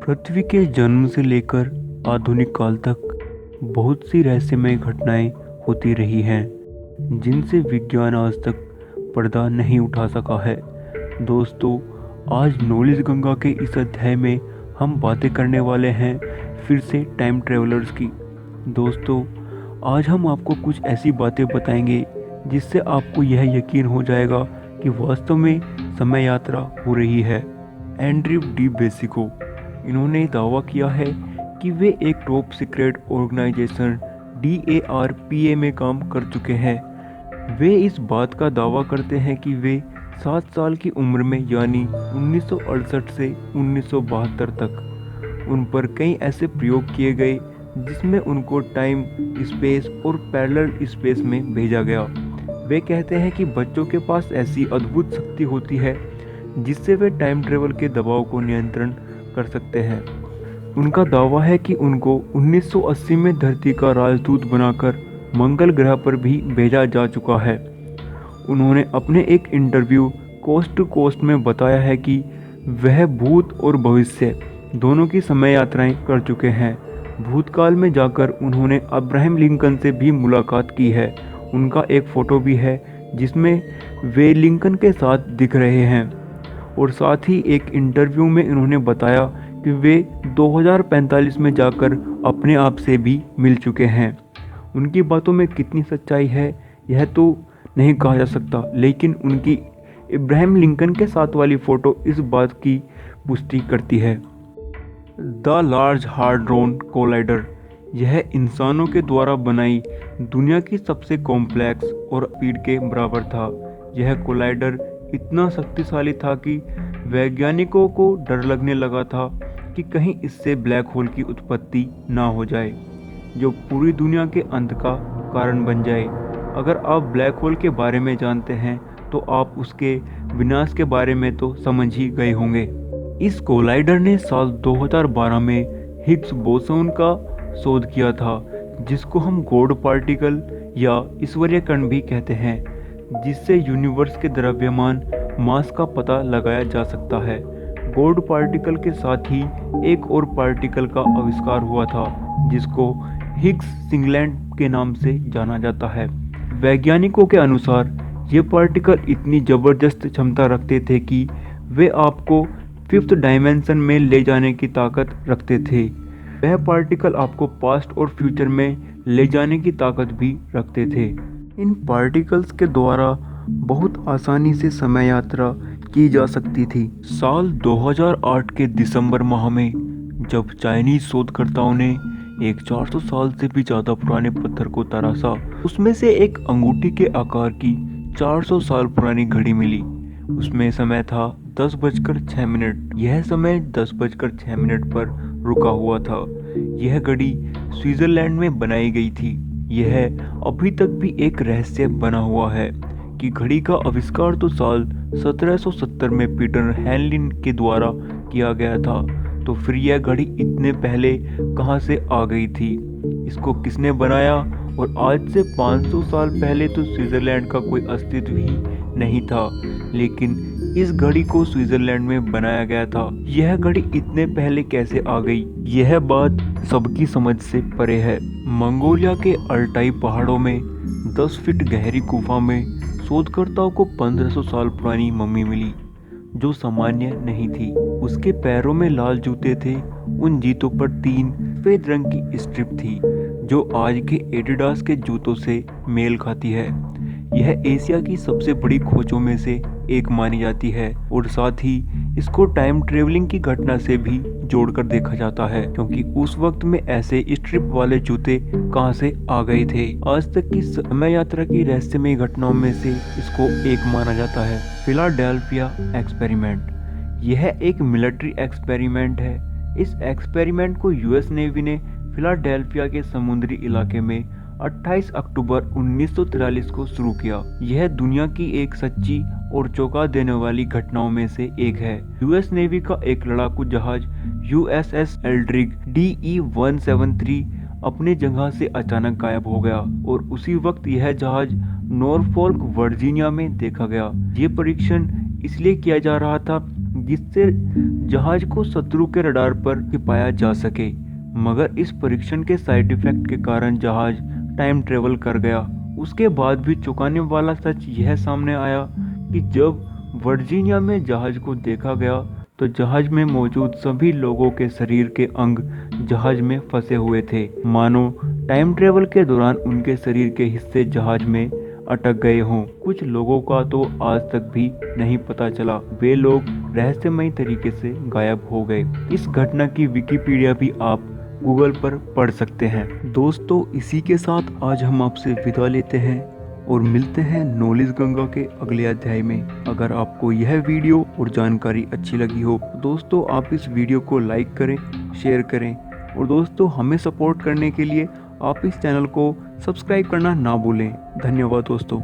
पृथ्वी के जन्म से लेकर आधुनिक काल तक बहुत सी रहस्यमय घटनाएं होती रही हैं, जिनसे विज्ञान आज तक पर्दा नहीं उठा सका है। दोस्तों, आज नॉलेज गंगा के इस अध्याय में हम बातें करने वाले हैं फिर से टाइम ट्रेवलर्स की। दोस्तों, आज हम आपको कुछ ऐसी बातें बताएंगे जिससे आपको यह यकीन हो जाएगा कि वास्तव में समय यात्रा हो रही है। एंड्रयू डी बेसिको, इन्होंने दावा किया है कि वे एक टॉप सीक्रेट ऑर्गेनाइजेशन DARPA में काम कर चुके हैं। वे इस बात का दावा करते हैं कि वे 7 साल की उम्र में यानी 1968 से 1972 तक उन पर कई ऐसे प्रयोग किए गए जिसमें उनको टाइम, स्पेस और पैरेलल स्पेस में भेजा गया। वे कहते हैं कि बच्चों के पास ऐसी अद्भुत शक्ति होती है जिससे वे टाइम ट्रेवल के दबाव को नियंत्रण कर सकते हैं। उनका दावा है कि उनको 1980 में धरती का राजदूत बनाकर मंगल ग्रह पर भी भेजा जा चुका है। उन्होंने अपने एक इंटरव्यू कोस्ट टू कोस्ट में बताया है कि वह भूत और भविष्य दोनों की समय यात्राएं कर चुके हैं। भूतकाल में जाकर उन्होंने अब्राहम लिंकन से भी मुलाकात की है। उनका एक फ़ोटो भी है जिसमें वे लिंकन के साथ दिख रहे हैं, और साथ ही एक इंटरव्यू में उन्होंने बताया कि वे 2045 में जाकर अपने आप से भी मिल चुके हैं। उनकी बातों में कितनी सच्चाई है यह तो नहीं कहा जा सकता, लेकिन उनकी इब्राहिम लिंकन के साथ वाली फ़ोटो इस बात की पुष्टि करती है। द लार्ज हाड्रोन कोलाइडर, यह इंसानों के द्वारा बनाई दुनिया की सबसे कॉम्प्लेक्स और स्पीड के बराबर था। यह कोलाइडर इतना शक्तिशाली था कि वैज्ञानिकों को डर लगने लगा था कि कहीं इससे ब्लैक होल की उत्पत्ति ना हो जाए, जो पूरी दुनिया के अंत का कारण बन जाए। अगर आप ब्लैक होल के बारे में जानते हैं तो आप उसके विनाश के बारे में तो समझ ही गए होंगे। इस कोलाइडर ने साल 2012 में हिग्स बोसोन का शोध किया था, जिसको हम गॉड पार्टिकल या ईश्वरीय कण भी कहते हैं, जिससे यूनिवर्स के द्रव्यमान मास का पता लगाया जा सकता है। गॉड पार्टिकल के साथ ही एक और पार्टिकल का आविष्कार हुआ था जिसको हिग्स सिंगलैंड के नाम से जाना जाता है। वैज्ञानिकों के अनुसार ये पार्टिकल इतनी ज़बरदस्त क्षमता रखते थे कि वे आपको 5th डायमेंशन में ले जाने की ताकत रखते थे। वह पार्टिकल आपको पास्ट और फ्यूचर में ले जाने की ताकत भी रखते थे। इन पार्टिकल्स के द्वारा बहुत आसानी से समय यात्रा की जा सकती थी। साल 2008 के दिसंबर माह में जब चाइनीज शोधकर्ताओं ने एक 400 साल से भी ज़्यादा पुराने पत्थर को तराशा, उसमें से एक अंगूठी के आकार की 400 साल पुरानी घड़ी मिली। उसमें समय था 10:06। यह समय 10:06 पर रुका हुआ था। यह घड़ी स्विट्जरलैंड में बनाई गई थी। यह अभी तक भी एक रहस्य बना हुआ है कि घड़ी का आविष्कार तो साल 1770 में पीटर हैनलिन के द्वारा किया गया था, तो फिर यह घड़ी इतने पहले कहां से आ गई थी? इसको किसने बनाया? और आज से 500 साल पहले तो स्विट्जरलैंड का कोई अस्तित्व ही नहीं था, लेकिन इस घड़ी को स्विट्जरलैंड में बनाया गया था। यह घड़ी इतने पहले कैसे आ गई? यह बात सबकी समझ से परे है। मंगोलिया के अल्टाई पहाड़ों में 10 फीट गहरी गुफा में शोधकर्ताओं को 1500 साल पुरानी मम्मी मिली, जो सामान्य नहीं थी। उसके पैरों में लाल जूते थे। उन जूतों पर 3 सफेद रंग की स्ट्रिप थी, जो आज के एडिडास के जूतों से मेल खाती है। यह एशिया की सबसे बड़ी खोजों में से एक मानी जाती है, और साथ ही इसको टाइम ट्रेवलिंग की घटना से भी जोड़कर देखा जाता है, क्योंकि उस वक्त में ऐसे स्ट्रिप वाले जूते कहां से आ गए थे। आज तक की समय यात्रा की रहस्यमय घटनाओं में से इसको एक माना जाता है। फिलाडेल्फिया एक्सपेरिमेंट, यह एक मिलिट्री एक्सपेरिमेंट है। इस एक्सपेरिमेंट को यूएस नेवी ने फिलाडेल्फिया के समुद्री इलाके में 28 अक्टूबर 1943 को शुरू किया। यह दुनिया की एक सच्ची और चौंका देने वाली घटनाओं में से एक है। यूएस नेवी का एक लड़ाकू जहाज USS एल्ड्रिग DE-173 अपनी जगह से अचानक गायब हो गया, और उसी वक्त यह जहाज नॉरफॉल्क वर्जीनिया में देखा गया। ये परीक्षण इसलिए किया जा रहा था जिससे जहाज को शत्रु के रडार पर छिपाया जा सके। मगर इस परीक्षण के साइड इफेक्ट के कारण जहाज टाइम ट्रेवल कर गया। उसके बाद भी चौंकाने वाला सच यह सामने आया कि जब वर्जीनिया में जहाज को देखा गया तो जहाज में मौजूद सभी लोगों के शरीर के अंग जहाज में फंसे हुए थे, मानो टाइम ट्रेवल के दौरान उनके शरीर के हिस्से जहाज में अटक गए हों। कुछ लोगों का तो आज तक भी नहीं पता चला, वे लोग रहस्यमयी तरीके से गायब हो गए। इस घटना की विकिपीडिया भी आप गूगल पर पढ़ सकते हैं। दोस्तों, इसी के साथ आज हम आपसे विदा लेते हैं और मिलते हैं नॉलेज गंगा के अगले अध्याय में। अगर आपको यह वीडियो और जानकारी अच्छी लगी हो तो दोस्तों आप इस वीडियो को लाइक करें, शेयर करें और दोस्तों हमें सपोर्ट करने के लिए आप इस चैनल को सब्सक्राइब करना ना भूलें। धन्यवाद दोस्तों।